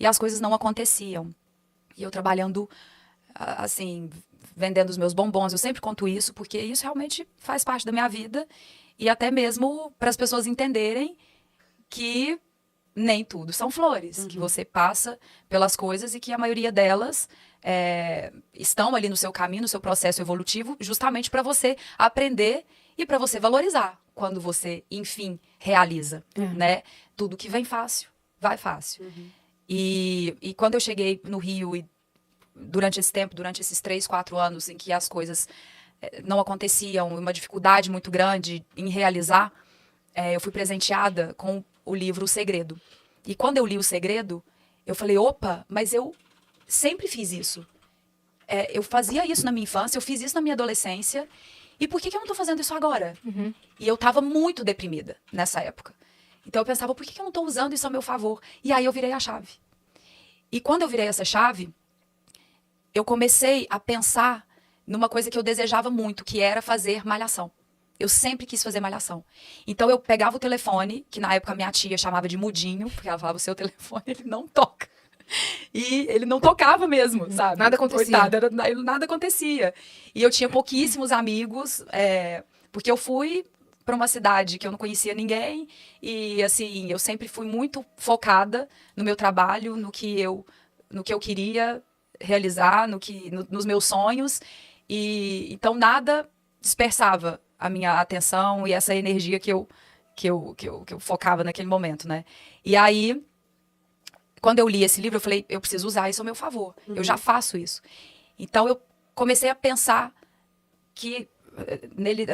e as coisas não aconteciam. E eu trabalhando, assim, vendendo os meus bombons, eu sempre conto isso, porque isso realmente faz parte da minha vida, e até mesmo para as pessoas entenderem que nem tudo são flores, que você passa pelas coisas e que a maioria delas estão ali no seu caminho, no seu processo evolutivo, justamente para você aprender e para você valorizar quando você, enfim, realiza, né? Tudo que vem fácil, vai fácil. E quando eu cheguei no Rio, e durante esse tempo, durante esses 3, 4 anos em que as coisas não aconteciam, uma dificuldade muito grande em realizar, eu fui presenteada com o livro O Segredo. E quando eu li O Segredo, eu falei, opa, mas eu sempre fiz isso. Eu fazia isso na minha infância, eu fiz isso na minha adolescência, e por que eu não estou fazendo isso agora? E eu estava muito deprimida nessa época. Então eu pensava, por que eu não estou usando isso a meu favor? E aí eu virei a chave. E quando eu virei essa chave, eu comecei a pensar numa coisa que eu desejava muito, que era fazer malhação. Eu sempre quis fazer malhação. Então eu pegava o telefone, que na época minha tia chamava de mudinho, porque ela falava, o seu telefone, ele não toca. E ele não tocava mesmo, sabe? Nada acontecia. Coitada, nada acontecia. E eu tinha pouquíssimos amigos, porque eu fui para uma cidade que eu não conhecia ninguém, e assim, eu sempre fui muito focada no meu trabalho, no que eu queria realizar, nos meus sonhos, e então nada dispersava a minha atenção e essa energia que eu focava naquele momento, né? E aí, quando eu li esse livro, eu falei, eu preciso usar isso ao meu favor. Eu já faço isso. Então, eu comecei a pensar que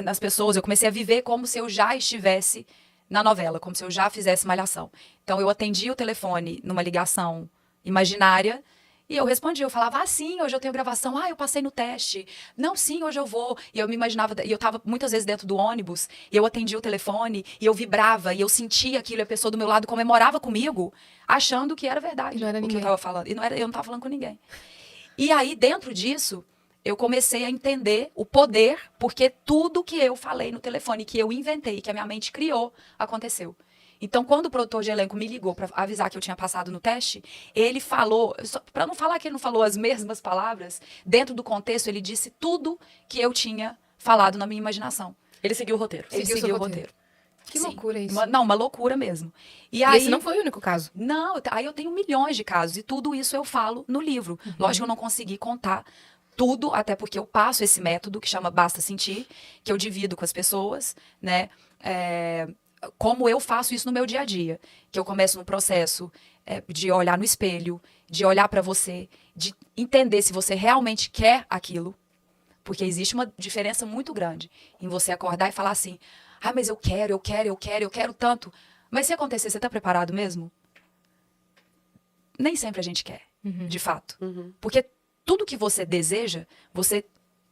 nas pessoas, eu comecei a viver como se eu já estivesse na novela, como se eu já fizesse malhação. Então, eu atendi o telefone numa ligação imaginária, e eu respondia, eu falava, sim, hoje eu tenho gravação, eu passei no teste, não, sim, hoje eu vou. E eu me imaginava, e eu estava muitas vezes dentro do ônibus, e eu atendia o telefone, e eu vibrava, e eu sentia aquilo, e a pessoa do meu lado comemorava comigo, achando que era verdade E não era o que eu ninguém. estava falando. E eu não estava falando com ninguém. E aí, dentro disso, eu comecei a entender o poder, porque tudo que eu falei no telefone, que eu inventei, que a minha mente criou, aconteceu. Então, quando o produtor de elenco me ligou para avisar que eu tinha passado no teste, ele falou, para não falar que ele não falou as mesmas palavras, dentro do contexto, ele disse tudo que eu tinha falado na minha imaginação. Ele seguiu o roteiro. Ele seguiu o roteiro. Que Sim. loucura isso. Uma loucura mesmo. E aí, esse não foi o único caso. Não, aí eu tenho milhões de casos, e tudo isso eu falo no livro. Lógico que eu não consegui contar tudo, até porque eu passo esse método que chama Basta Sentir, que eu divido com as pessoas, né? Como eu faço isso no meu dia a dia. Que eu começo no processo de olhar no espelho, de olhar para você, de entender se você realmente quer aquilo. Porque existe uma diferença muito grande em você acordar e falar assim, mas eu quero tanto. Mas se acontecer, você está preparado mesmo? Nem sempre a gente quer, de fato. Porque tudo que você deseja, você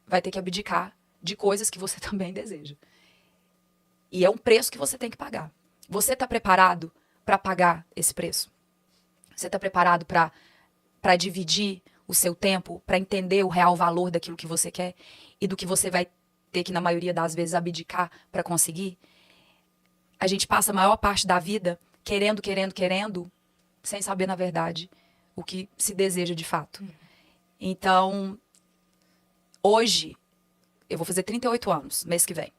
vai ter que abdicar de coisas que você também deseja. E é um preço que você tem que pagar. Você está preparado para pagar esse preço? Você está preparado para dividir o seu tempo, para entender o real valor daquilo que você quer e do que você vai ter que, na maioria das vezes, abdicar para conseguir? A gente passa a maior parte da vida querendo, sem saber, na verdade, o que se deseja de fato. Então, hoje, eu vou fazer 38 anos, mês que vem.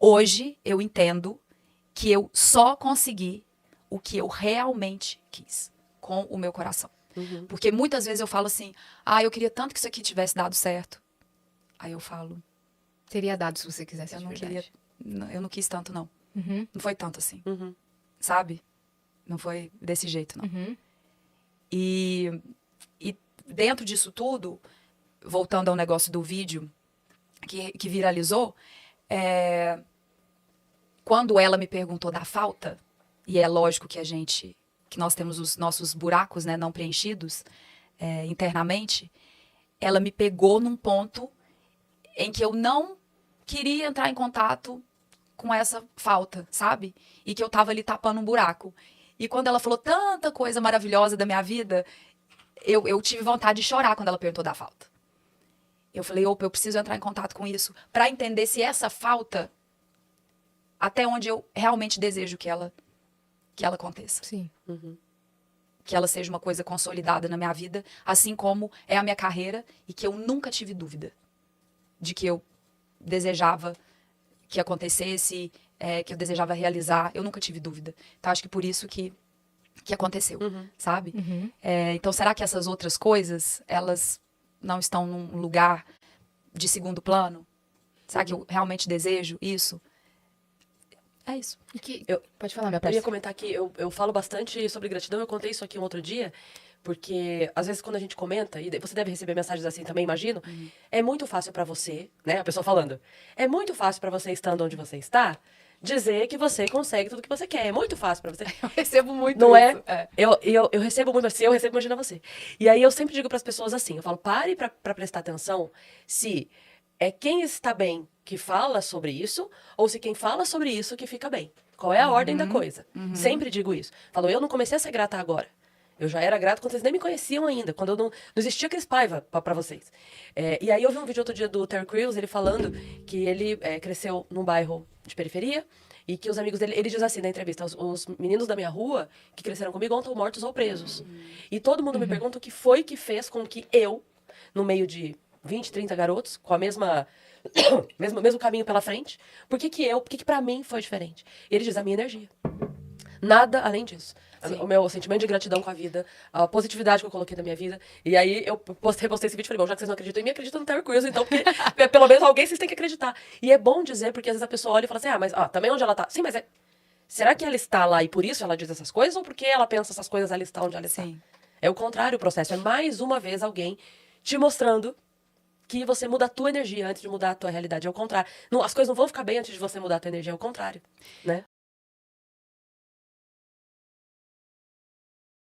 Hoje, eu entendo que eu só consegui o que eu realmente quis, com o meu coração. Porque muitas vezes eu falo assim, eu queria tanto que isso aqui tivesse dado certo. Aí eu falo... Teria dado se você quisesse eu de não verdade. eu não quis tanto, não. Não foi tanto assim. Sabe? Não foi desse jeito, não. E dentro disso tudo, voltando ao negócio do vídeo que viralizou, quando ela me perguntou da falta, e é lógico que nós temos os nossos buracos, né, não preenchidos internamente, ela me pegou num ponto em que eu não queria entrar em contato com essa falta, sabe? E que eu tava ali tapando um buraco. E quando ela falou tanta coisa maravilhosa da minha vida, eu tive vontade de chorar quando ela perguntou da falta. Eu falei, opa, eu preciso entrar em contato com isso para entender se essa falta, até onde eu realmente desejo que ela aconteça. Sim. que ela seja uma coisa consolidada na minha vida, assim como é a minha carreira e que eu nunca tive dúvida de que eu desejava que acontecesse, que eu desejava realizar, eu nunca tive dúvida. Então, acho que por isso que aconteceu, sabe? Então, será que essas outras coisas, elas não estão num lugar de segundo plano? Será que eu realmente desejo isso? É isso. Pode falar, minha Eu ia parceira. comentar que eu falo bastante sobre gratidão, eu contei isso aqui um outro dia, porque às vezes quando a gente comenta, e você deve receber mensagens assim também, imagino, é muito fácil pra você, né, a pessoa falando, é muito fácil pra você estando onde você está, dizer que você consegue tudo que você quer, é muito fácil pra você. Eu recebo muito Não isso. é? Eu recebo muito, se eu recebo, imagina você. E aí eu sempre digo pras pessoas assim, eu falo, pare pra prestar atenção se é quem está bem que fala sobre isso, ou se quem fala sobre isso que fica bem. Qual é a ordem da coisa? Sempre digo isso. Falo, eu não comecei a ser grata agora. Eu já era grata quando vocês nem me conheciam ainda, quando eu não existia Cris Paiva pra vocês. E aí eu vi um vídeo outro dia do Terry Crews, ele falando que ele cresceu num bairro de periferia, e que os amigos dele, ele diz assim na entrevista, os meninos da minha rua que cresceram comigo ou estão mortos ou presos. E todo mundo me pergunta o que foi que fez com que eu, no meio de 20, 30 garotos, com a mesmo caminho pela frente, por que pra mim foi diferente? E ele diz, a minha energia. Nada além disso. O meu sentimento de gratidão com a vida, a positividade que eu coloquei na minha vida. E aí eu repostei esse vídeo e falei, bom, já que vocês não acreditam em mim, acreditam no Terry Crews, então, porque pelo menos alguém vocês têm que acreditar. E é bom dizer, porque às vezes a pessoa olha e fala assim, mas também onde ela tá? Sim, mas será que ela está lá e por isso ela diz essas coisas, ou porque ela pensa essas coisas, ela está onde ela está? Sim. É o contrário o processo, é mais uma vez alguém te mostrando que você muda a tua energia antes de mudar a tua realidade. É o contrário. As coisas não vão ficar bem antes de você mudar a tua energia, é o contrário, né?